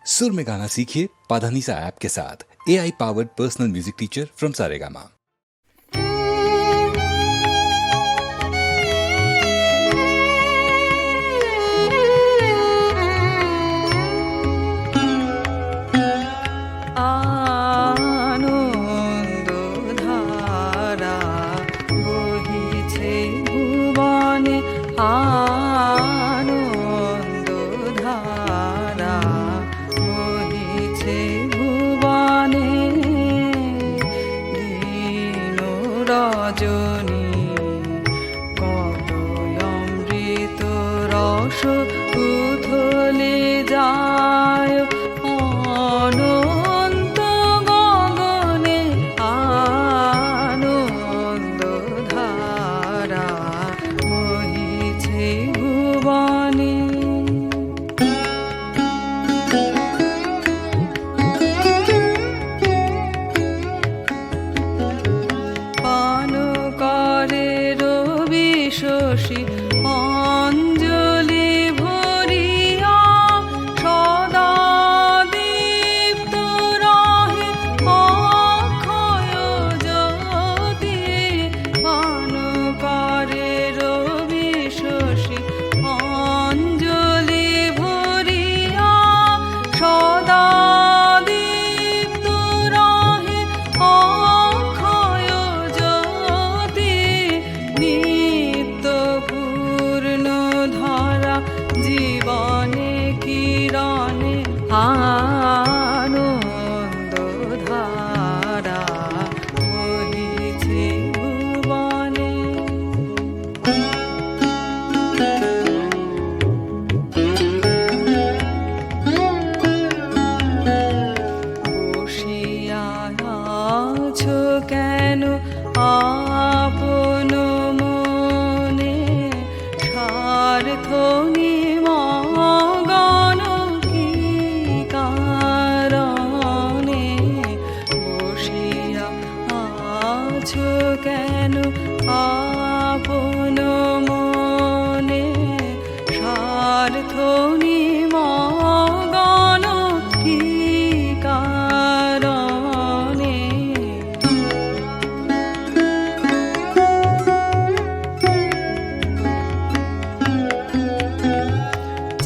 सुर में गाना सीखिए पाधानीसा ऐप के साथ। AI powered personal music teacher from Saregama. রজনী কত অমৃত রস উথলে যায় অনন্ত গগনে আনন্দ ধারা বহিছে ভুবনে। শশী অঞ্জলি ভরিয়া সদা দীপ্ত রহে অক্ষয় জ্যোতি পান করে রবি শশী অঞ্জলি ভরিয়া সদা দীপ্ত রহে অক্ষয় জ্যোতি জীবনে কিরণে আনন্দ ধারা বহিছে ভুবনে। বসিয়া আছো কেন আপন মনে স্বার্থ নিমগ্ন কি কারণে? বসিয়া আছো কেন আপন মনে স্বার্থ নিমগ্ন কি কারণে?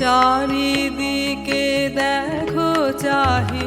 চারিদিকে দেখো চাহি